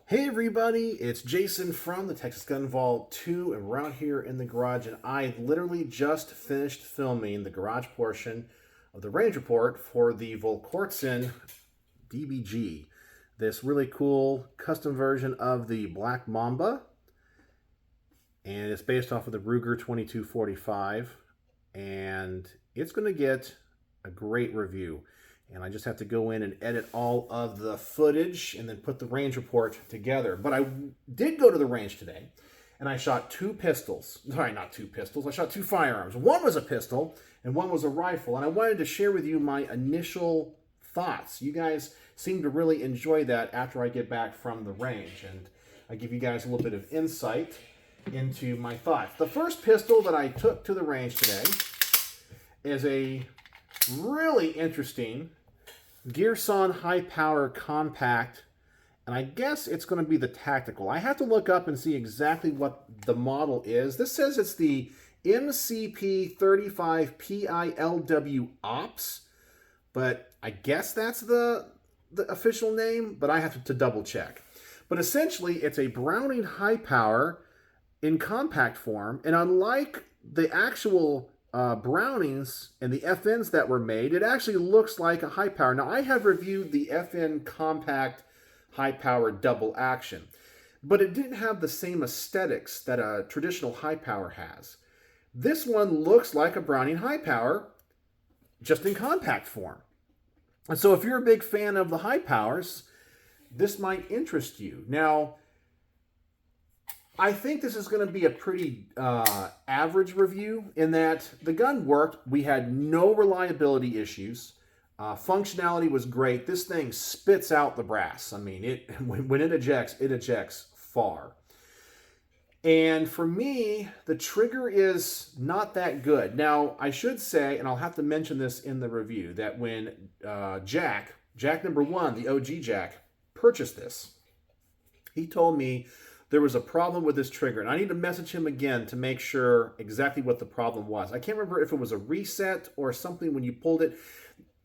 Hey everybody, it's Jason from the Texas Gun Vault 2, and we're out here in the garage, and I literally just finished filming the garage portion of the range report for the Volquartsen DBG, this really cool custom version of the Black Mamba, and it's based off of the Ruger 2245, and it's going to get a great review. And I just have to go in and edit all of the footage and then put the range report together. But I did go to the range today, and I shot two pistols. Sorry, not two pistols. I shot two firearms. One was a pistol, and one was a rifle. And I wanted to share with you my initial thoughts. You guys seem to really enjoy that after I get back from the range. And I give you guys a little bit of insight into my thoughts. The first pistol that I took to the range today is a really interesting Girsan high power compact, and I guess it's going to be the tactical. I have to look up and see exactly what the model is. This says it's the MCP35 PILW Ops, but I guess that's the official name, but I have to double check. But essentially, it's a Browning high power in compact form, and unlike the actual Brownings and the FNs that were made, it actually looks like a high power. Now, I have reviewed the FN compact high power double action, but it didn't have the same aesthetics that a traditional high power has. This one looks like a Browning high power, just in compact form. And so if you're a big fan of the high powers, this might interest you. Now, I think this is going to be a pretty average review in that the gun worked. We had no reliability issues. Functionality was great. This thing spits out the brass. I mean, when it ejects far. And for me, the trigger is not that good. Now, I should say, and I'll have to mention this in the review, that when Jack number one, the OG Jack, purchased this, he told me there was a problem with this trigger, and I need to message him again to make sure exactly what the problem was. I can't remember if it was a reset or something when you pulled it.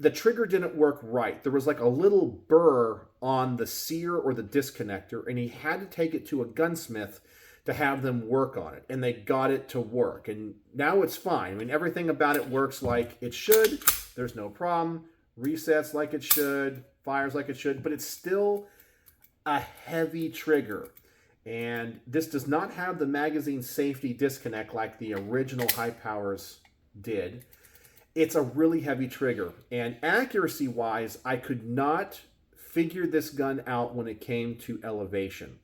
The trigger didn't work right. There was like a little burr on the sear or the disconnector, and he had to take it to a gunsmith to have them work on it, and they got it to work, and now it's fine. I mean, everything about it works like it should. There's no problem. Resets like it should, fires like it should, but it's still a heavy trigger. And this does not have the magazine safety disconnect like the original high powers did. It's a really heavy trigger. And accuracy wise, I could not figure this gun out when it came to elevation.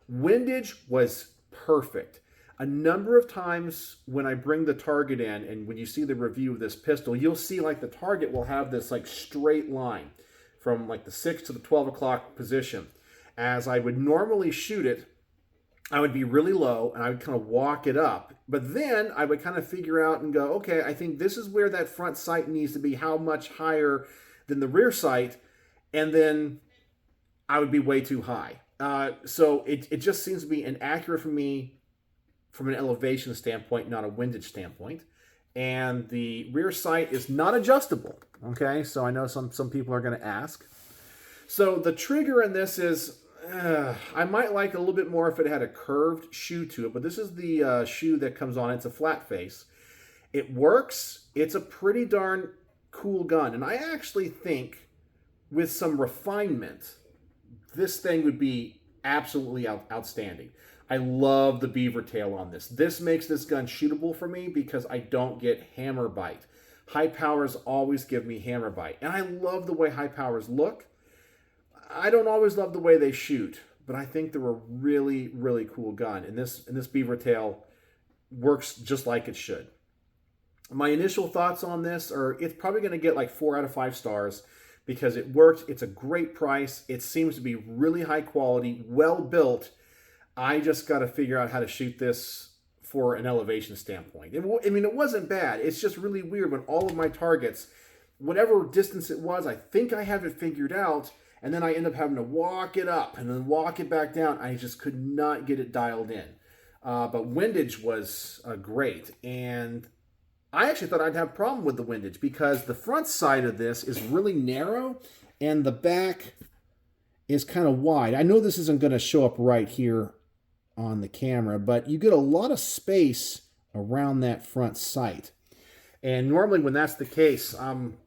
Windage was perfect. A number of times when I bring the target in, and when you see the review of this pistol, you'll see like the target will have this like straight line from like the 6 to the 12 o'clock position. As I would normally shoot it, I would be really low and I would kind of walk it up. But then I would kind of figure out and go, okay, I think this is where that front sight needs to be, how much higher than the rear sight. And then I would be way too high. So it just seems to be inaccurate for me from an elevation standpoint, not a windage standpoint. And the rear sight is not adjustable. Okay, so I know some people are going to ask. So the trigger in this is, I might like a little bit more if it had a curved shoe to it, but this is the shoe that comes on. It's a flat face. It works. It's a pretty darn cool gun. And I actually think with some refinement, this thing would be absolutely outstanding. I love the beaver tail on this. This makes this gun shootable for me because I don't get hammer bite. High powers always give me hammer bite. And I love the way high powers look. I don't always love the way they shoot, but I think they're a really, really cool gun. And this beaver tail works just like it should. My initial thoughts on this are it's probably going to get like 4 out of 5 stars because it worked. It's a great price. It seems to be really high quality, well built. I just got to figure out how to shoot this for an elevation standpoint. I mean, it wasn't bad. It's just really weird when all of my targets, whatever distance it was, I think I have it figured out. And then I end up having to walk it up and then walk it back down. I just could not get it dialed in. But windage was great. And I actually thought I'd have a problem with the windage because the front side of this is really narrow and the back is kind of wide. I know this isn't going to show up right here on the camera, but you get a lot of space around that front sight. And normally when that's the case, I'm,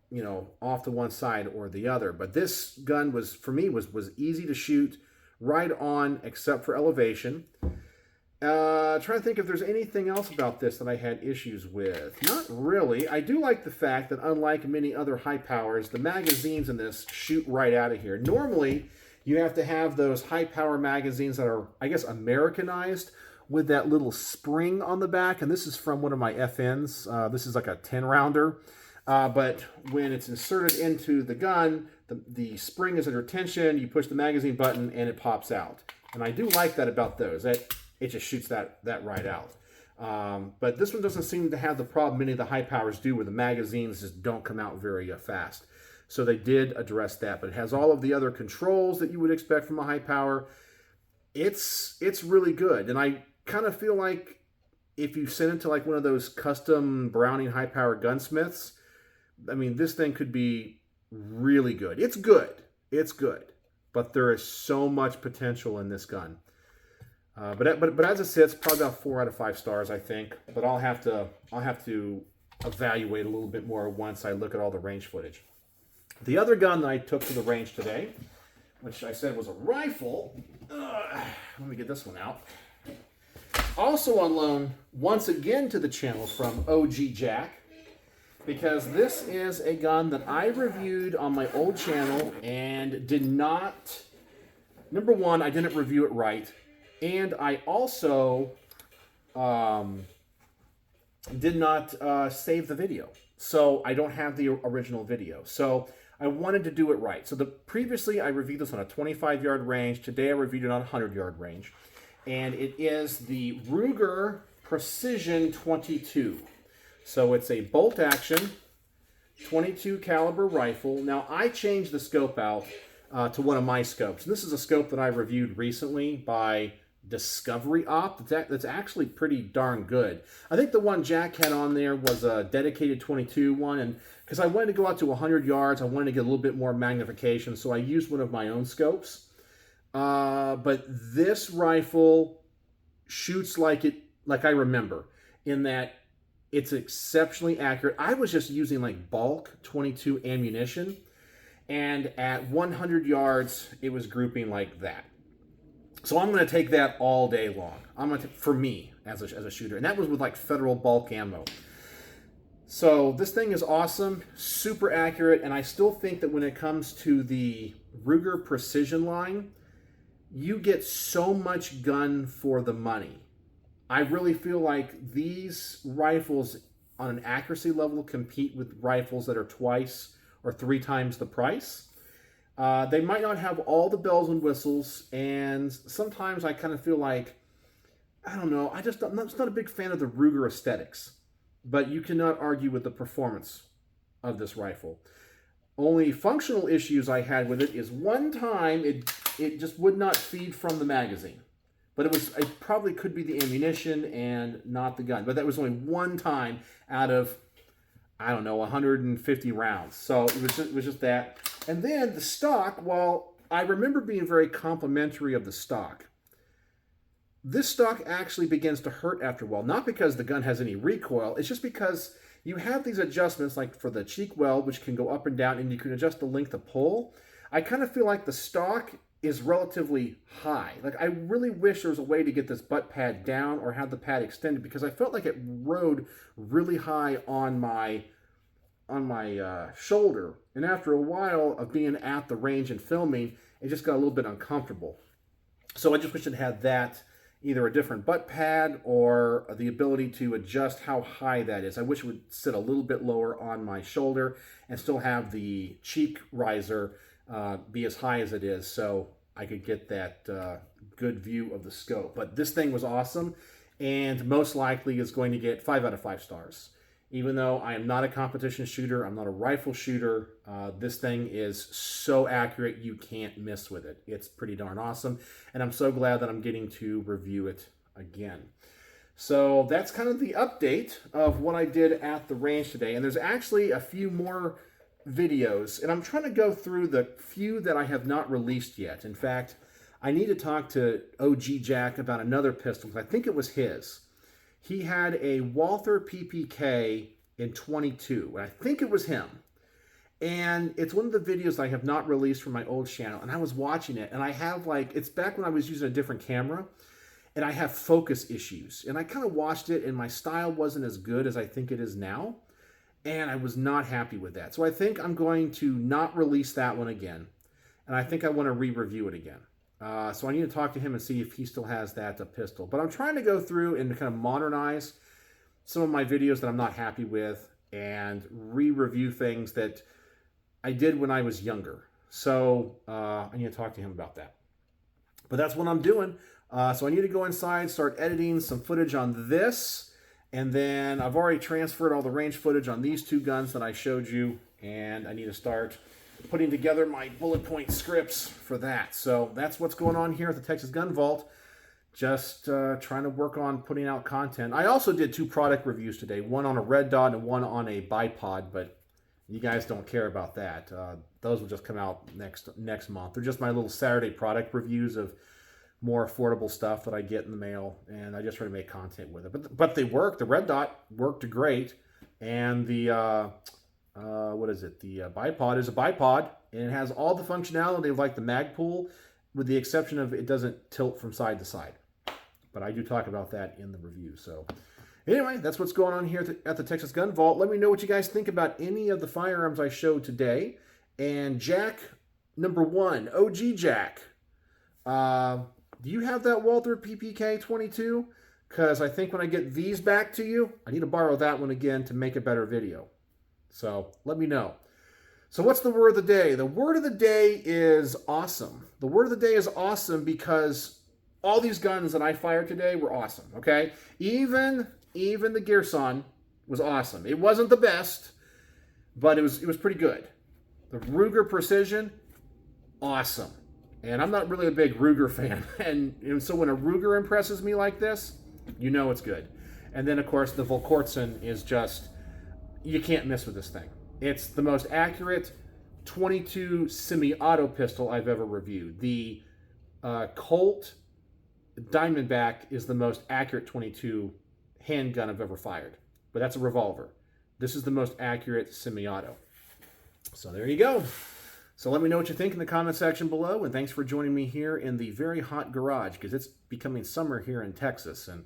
off to one side or the other. But this gun was, for me, was easy to shoot, right on, except for elevation. Trying to think if there's anything else about this that I had issues with. Not really. I do like the fact that unlike many other high powers, the magazines in this shoot right out of here. Normally, you have to have those high power magazines that are, I guess, Americanized with that little spring on the back. And this is from one of my FNs. This is like a 10 rounder. But when it's inserted into the gun, the spring is under tension. You push the magazine button and it pops out. And I do like that about those. It just shoots that right out. But this one doesn't seem to have the problem many of the high powers do, where the magazines just don't come out very fast. So they did address that, but it has all of the other controls that you would expect from a high power. It's really good, and I kind of feel like if you send it to like one of those custom Browning high power gunsmiths, I mean, this thing could be really good. It's good, but there is so much potential in this gun. But as it sits, probably about 4 out of 5 stars, I think. But I'll have to evaluate a little bit more once I look at all the range footage. The other gun that I took to the range today, which I said was a rifle, let me get this one out. Also on loan once again to the channel from OG Jack, because this is a gun that I reviewed on my old channel and did not. Number one, I didn't review it right. And I also did not save the video. So I don't have the original video. So I wanted to do it right. So previously I reviewed this on a 25-yard range. Today I reviewed it on a 100-yard range. And it is the Ruger Precision 22. So it's a bolt action 22 caliber rifle. Now I changed the scope out to one of my scopes. And this is a scope that I reviewed recently by Discovery Op. That's actually pretty darn good. I think the one Jack had on there was a dedicated 22 one, and because I wanted to go out to 100 yards, I wanted to get a little bit more magnification, so I used one of my own scopes. But this rifle shoots like I remember, in that it's exceptionally accurate. I was just using like bulk 22 ammunition, and at 100 yards, it was grouping like that. So I'm going to take that all day long. For me as a shooter, and that was with like Federal bulk ammo. So this thing is awesome, super accurate, and I still think that when it comes to the Ruger Precision line, you get so much gun for the money. I really feel like these rifles on an accuracy level compete with rifles that are 2 or 3 times the price. They might not have all the bells and whistles, and sometimes I kind of feel like, I don't know, I'm just not a big fan of the Ruger aesthetics. But you cannot argue with the performance of this rifle. Only functional issues I had with it is one time it just would not feed from the magazine. But it probably could be the ammunition and not the gun. But that was only one time out of, I don't know, 150 rounds. So it was just that. And then the stock, while I remember being very complimentary of the stock, this stock actually begins to hurt after a while. Not because the gun has any recoil, it's just because you have these adjustments, like for the cheek weld, which can go up and down, and you can adjust the length of pull. I kind of feel like the stock is relatively high. Like, I really wish there was a way to get this butt pad down or have the pad extended, because I felt like it rode really high on my shoulder. And after a while of being at the range and filming, it just got a little bit uncomfortable. So I just wish it had that, either a different butt pad or the ability to adjust how high that is. I wish it would sit a little bit lower on my shoulder and still have the cheek riser be as high as it is, so I could get that good view of the scope. But this thing was awesome, and most likely is going to get 5 out of 5 stars. Even though I am not a competition shooter, I'm not a rifle shooter, this thing is so accurate you can't miss with it. It's pretty darn awesome, and I'm so glad that I'm getting to review it again. So that's kind of the update of what I did at the range today. And there's actually a few more videos, and I'm trying to go through the few that I have not released yet. In fact, I need to talk to OG Jack about another pistol, because I think it was his. He had a Walther PPK in 22, and I think it was him. And it's one of the videos I have not released from my old channel, and I was watching it, and I have like, it's back when I was using a different camera, and I have focus issues. And I kind of watched it, and my style wasn't as good as I think it is now, and I was not happy with that. So I think I'm going to not release that one again, and I think I want to re-review it again. So I need to talk to him and see if he still has that pistol. But I'm trying to go through and kind of modernize some of my videos that I'm not happy with, and re-review things that I did when I was younger. So I need to talk to him about that. But that's what I'm doing. So I need to go inside, start editing some footage on this. And then I've already transferred all the range footage on these two guns that I showed you. And I need to start putting together my bullet point scripts for that. So that's what's going on here at the Texas Gun Vault. Just trying to work on putting out content. I also did 2 product reviews today. One on a red dot and one on a bipod, but you guys don't care about that. Those will just come out next month. They're just my little Saturday product reviews of more affordable stuff that I get in the mail, and I just try to make content with it. But they work. The red dot worked great, and the what is it? The bipod is a bipod, and it has all the functionality of like the Magpul, with the exception of it doesn't tilt from side to side. But I do talk about that in the review. So anyway, that's what's going on here at the Texas Gun Vault. Let me know what you guys think about any of the firearms I showed today. And Jack, number 1, OG Jack, do you have that Walther PPK 22? Because I think when I get these back to you, I need to borrow that one again to make a better video. So let me know. So what's the word of the day? The word of the day is awesome. The word of the day is awesome because all these guns that I fired today were awesome, okay? Even the Girsan was awesome. It wasn't the best, but it was pretty good. The Ruger Precision, awesome. And I'm not really a big Ruger fan. And so when a Ruger impresses me like this, you know it's good. And then, of course, the Volkortzen is just, you can't miss with this thing. It's the most accurate 22 semi-auto pistol I've ever reviewed. The Colt Diamondback is the most accurate 22 handgun I've ever fired. But that's a revolver. This is the most accurate semi-auto. So there you go. So let me know what you think in the comment section below, and thanks for joining me here in the very hot garage, because it's becoming summer here in Texas, and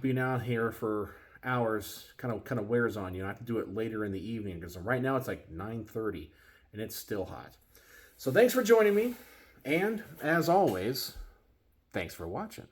being out here for hours kind of wears on you. I have to do it later in the evening, because right now it's like 9:30 and it's still hot. So thanks for joining me, and as always, thanks for watching.